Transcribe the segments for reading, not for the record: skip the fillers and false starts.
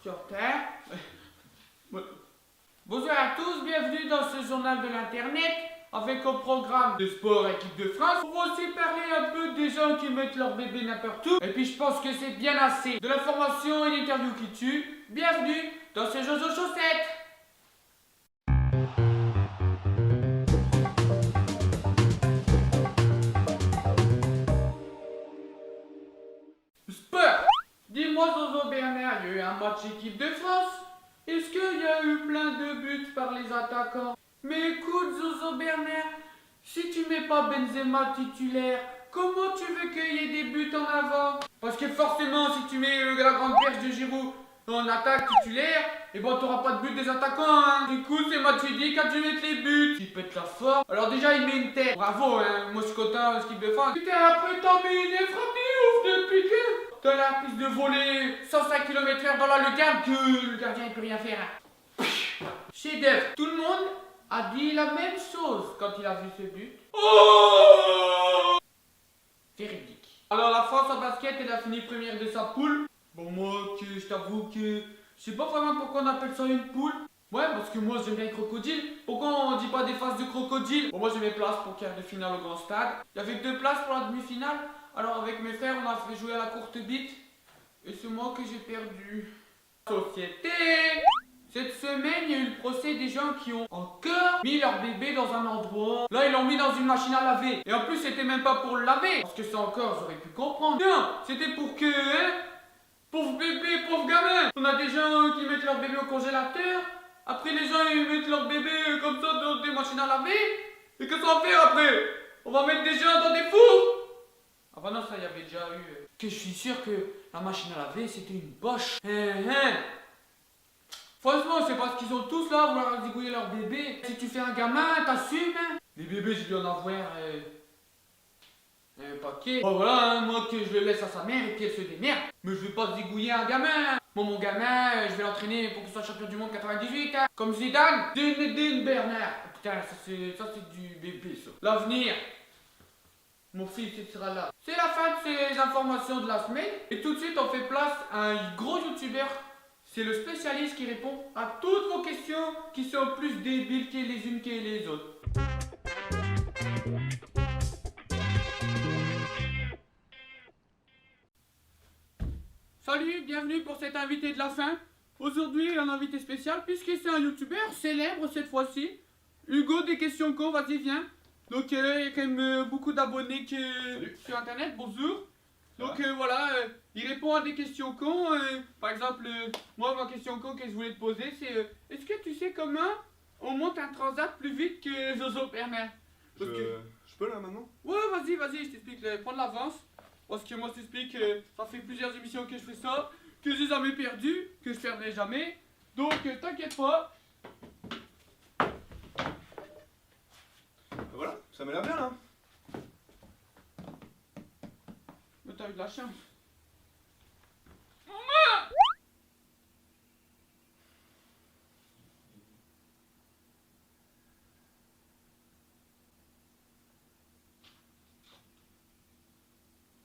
suis en retard. Bonjour à tous, bienvenue dans ce journal de l'internet avec au programme de sport équipe de France. On va aussi parler un peu des gens qui mettent leur bébé n'importe où. Et puis je pense que c'est bien assez de l'information et l'interview qui tue. Bienvenue dans ce Jojo Chaussette. Sport. Dis-moi Zozo Bernard, il y a eu un match équipe de France. Est-ce qu'il y a eu plein de buts par les attaquants? Mais écoute Zozo Bernard, si tu mets pas Benzema titulaire, comment tu veux qu'il y ait des buts en avant? Parce que forcément si tu mets la grande perche de Giroud en attaque titulaire, et bon t'auras pas de but des attaquants hein. Du coup c'est Matuidi qui a dû mettre les buts. Il pète la forme. Alors déjà il met une tête. Bravo hein, moi je suis content ce qu'il de France. Putain après t'as mis une frappe de ouf depuis que t'as la prise de volée 105 km/h dans la lucarne que le gardien il peut rien faire. Chef d'œuvre. Tout le monde a dit la même chose quand il a vu ce but. Oh véridique. Alors la France en basket elle a fini première de sa poule. Bon moi je t'avoue que je sais pas vraiment pourquoi on appelle ça une poule. Ouais parce que moi j'aime bien les crocodiles. Pourquoi on dit pas des faces de crocodile? Bon moi j'ai mes places pour quart de finale au grand stade. Il y avait 2 places pour la demi-finale. Alors avec mes frères on a fait jouer à la courte bite. Et c'est moi que j'ai perdu. Société. Cette semaine, il y a eu le procès des gens qui ont encore mis leur bébé dans un endroit. Là, ils l'ont mis dans une machine à laver. Et en plus, c'était même pas pour le laver. Parce que ça encore, j'aurais pu comprendre. Non, c'était pour que, hein, pauvre bébé, pauvre gamin. On a des gens qui mettent leur bébé au congélateur. Après, les gens, ils mettent leur bébé comme ça dans des machines à laver. Et que ça va faire après? On va mettre des gens dans des fours? Ah bah non, ça, il y avait déjà eu. Que je suis sûr que la machine à laver, c'était une boche. Franchement, c'est parce qu'ils ont tous là vouloir zigouiller leur bébé. Si tu fais un gamin, t'assumes. Hein. Les bébés, je dois en avoir un paquet. Bon voilà, hein, moi que je le laisse à sa mère et puis elle se démerde. Mais je vais pas zigouiller un gamin. Moi, mon gamin, je vais l'entraîner pour qu'il soit champion du monde 98. Hein. Comme Zidane. Zinedine Bernard. Putain, ça c'est du bébé ça. L'avenir. Mon fils, il sera là. C'est la fin de ces informations de la semaine. Et tout de suite, on fait place à un gros youtubeur. C'est le spécialiste qui répond à toutes vos questions qui sont plus débiles que les unes que les autres. Salut, bienvenue pour cet invité de la fin. Aujourd'hui, un invité spécial puisque c'est un youtubeur célèbre cette fois-ci. Hugo des questions co, vas-y viens. Donc il y a quand même beaucoup d'abonnés sur internet, bonjour. Donc voilà, il répond à des questions cons. Par exemple, moi ma question con que je voulais te poser c'est est-ce que tu sais comment on monte un transat plus vite que Zozo Bernard? Je peux là maintenant? Ouais vas-y, je t'explique, prends de l'avance. Parce que moi je t'explique, ça fait plusieurs émissions que je fais ça, que j'ai jamais perdu, que je perdrai jamais. Donc t'inquiète pas. Voilà, ça m'a l'air bien là. Mais t'as eu de la chance.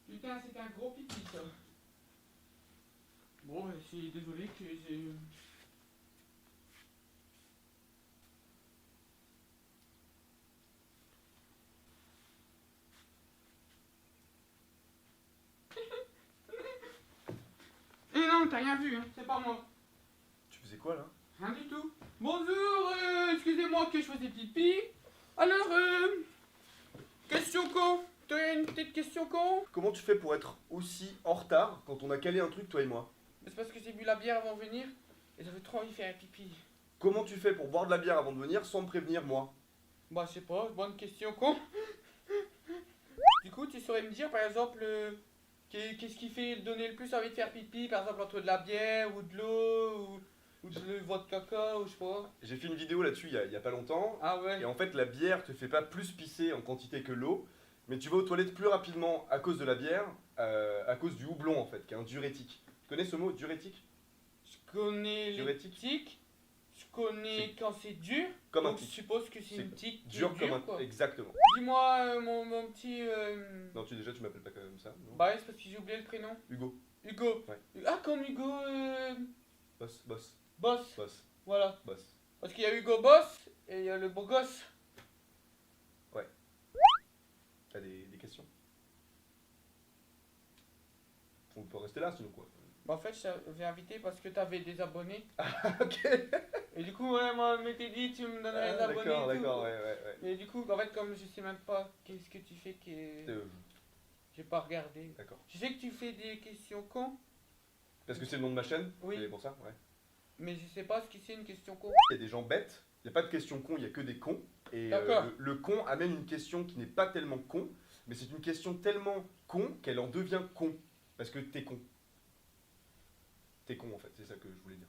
Putain, c'est un gros pipi ça. Bon, je suis désolé que j'ai... Et non, t'as rien vu, hein, c'est pas moi. Tu faisais quoi là? Rien du tout. Bonjour, excusez-moi que je faisais pipi. Alors, question con. T'as une petite question con? Comment tu fais pour être aussi en retard quand on a calé un truc toi et moi? C'est parce que j'ai bu la bière avant de venir et j'avais trop envie de faire un pipi. Comment tu fais pour boire de la bière avant de venir sans me prévenir moi? Bah je sais pas, bonne question con. Du coup tu saurais me dire par exemple qu'est-ce qui fait donner le plus envie de faire pipi, par exemple entre de la bière ou de l'eau ou de votre caca ou je sais pas. J'ai fait une vidéo là-dessus il y a pas longtemps. Ah ouais. Et en fait la bière te fait pas plus pisser en quantité que l'eau, mais tu vas aux toilettes plus rapidement à cause de la bière, à cause du houblon en fait, qui est un diurétique. Tu connais ce mot, diurétique? Je connais les Diurétique. tiques, je connais quand c'est dur, Comme un donc je tic. suppose que c'est une tique qui est Dur comme dure, un... quoi. Exactement. Dis-moi mon petit... Non, déjà tu m'appelles pas comme ça, non? Bah ouais, c'est parce que j'ai oublié le prénom. Hugo. Hugo. Ouais. Ah comme Hugo... Boss. Boss. Boss. Voilà. Boss. Parce qu'il y a Hugo Boss et il y a le beau gosse. T'as des questions? On peut rester là sinon quoi. Bah, en fait, je t'avais invité parce que t'avais des abonnés. Ok. Et du coup, ouais, moi, je m'étais dit, tu me donnerais des abonnés. D'accord, et tout. d'accord, ouais. Et du coup, en fait, comme je sais même pas qu'est-ce que tu fais, j'ai pas regardé. D'accord. Je sais que tu fais des questions cons, Parce que c'est le nom de ma chaîne? Oui. C'est pour ça? Ouais. mais je sais pas ce que c'est une question con. Il y a des gens bêtes, il n'y a pas de questions cons, il n'y a que des cons. Et D'accord. le con amène une question qui n'est pas tellement con, mais c'est une question tellement con qu'elle en devient con. Parce que t'es con. T'es con en fait, c'est ça que je voulais dire.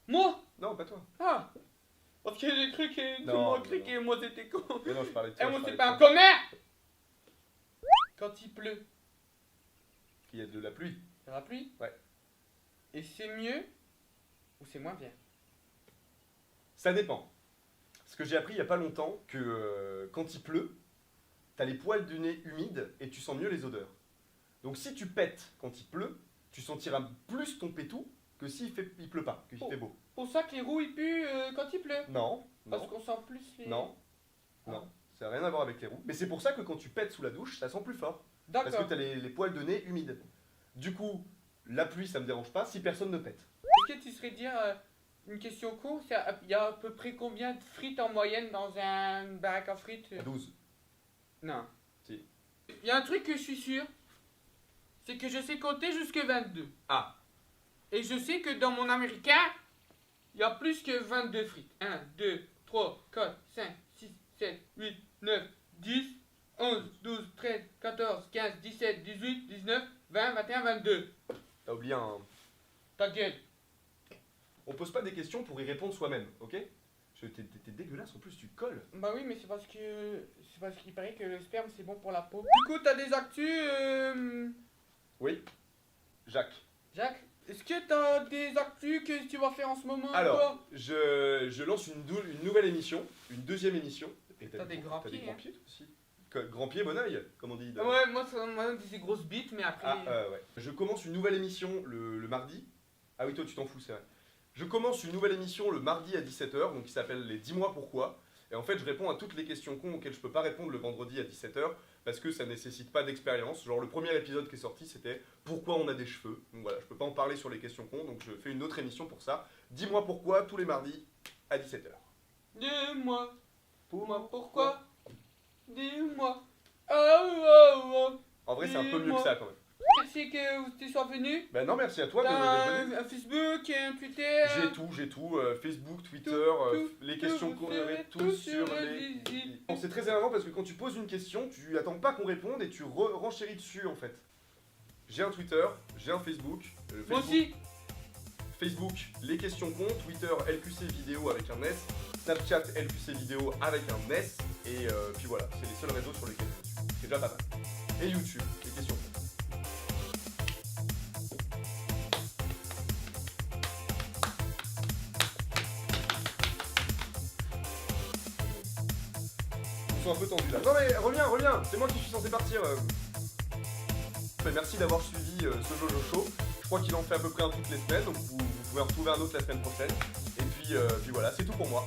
Moi? Non, pas toi. Ah! Parce que j'ai cru que tout le Non, monde cru non. que moi c'était con. Mais non, je parlais de Et toi. moi je c'est parlais pas un de toi. connard! Quand il pleut, Il y a de la pluie. ça va pluie? Ouais. Et c'est mieux ou c'est moins bien? Ça dépend. Ce que j'ai appris il n'y a pas longtemps, que quand il pleut, t'as les poils du nez humides et tu sens mieux les odeurs. Donc si tu pètes quand il pleut, tu sentiras plus ton pétou que s'il pleut pas, qu'il fait beau. Pour ça que les roues ils puent quand il pleut. Non, Parce non, qu'on sent plus les. non, non. Ça n'a rien à voir avec les roues. Mais c'est pour ça que quand tu pètes sous la douche, ça sent plus fort. Parce que D'accord. t'as les poils de nez humides. Du coup, la pluie, ça me dérange pas si personne ne pète. Est-ce que tu serais dire une question con, il y a à peu près combien de frites en moyenne dans un baraque à frites? 12. Non. Si. Il y a un truc que je suis sûr, c'est que je sais compter jusque 22. Ah. Et je sais que dans mon américain, il y a plus que 22 frites. 1, 2, 3, 4, 5, 6, 7, 8, 9, 10, 11, 12, 13, 14, 15, 17, 18, 19, 20, 21, 22. T'as oublié un... Ta gueule. On pose pas des questions pour y répondre soi-même, ok? T'es dégueulasse, en plus tu colles. Bah oui, mais c'est parce qu'il paraît que le sperme c'est bon pour la peau. Du coup, t'as des actus, Oui. Jacques. Jacques? Est-ce que t'as des actus que tu vas faire en ce moment? Alors, toi je lance une nouvelle émission, une deuxième émission. Et T'as des grands T'as des pieds, grands hein. pieds toi aussi. Grand pied, bon oeil, comme on dit. Ouais, moi on dit c'est grosse bite, mais après. Ouais. Je commence une nouvelle émission le mardi. Ah oui, toi tu t'en fous, c'est vrai. Je commence une nouvelle émission le mardi à 17h, donc qui s'appelle les 10 mois pourquoi. Et en fait, je réponds à toutes les questions cons auxquelles je peux pas répondre le vendredi à 17h parce que ça nécessite pas d'expérience. Genre, le premier épisode qui est sorti, c'était pourquoi on a des cheveux. Donc voilà, je peux pas en parler sur les questions cons, donc je fais une autre émission pour ça. 10 mois pourquoi, tous les mardis à 17h. Dis-moi, Pour pourquoi? Dis-moi. Oh. En vrai, c'est un peu mieux que Dis-moi. ça quand même. Merci que tu sois venu. Ben non, merci à toi de T'as d'être venu. un Facebook, un Twitter. J'ai tout, Facebook, Twitter, Tout, les questions vous qu'on serez avait tous tous sur sur les... les zizi. Bon, c'est très énervant parce que quand tu poses une question, tu attends pas qu'on réponde et tu renchéris dessus en fait. J'ai un Twitter, j'ai un Facebook. Moi aussi. Facebook, les questions cons, Twitter, LQC vidéo avec un S, Snapchat, LQC vidéo avec un S, et puis voilà, c'est les seuls réseaux sur lesquels je suis. C'est déjà pas mal. Et YouTube, les questions cons. Ils sont un peu tendus là. Non mais reviens, c'est moi qui suis censé partir. Merci d'avoir suivi ce Jojo Show. Je crois qu'il en fait à peu près un toutes les semaines, donc vous pouvez en retrouver un autre la semaine prochaine. Et puis voilà, c'est tout pour moi.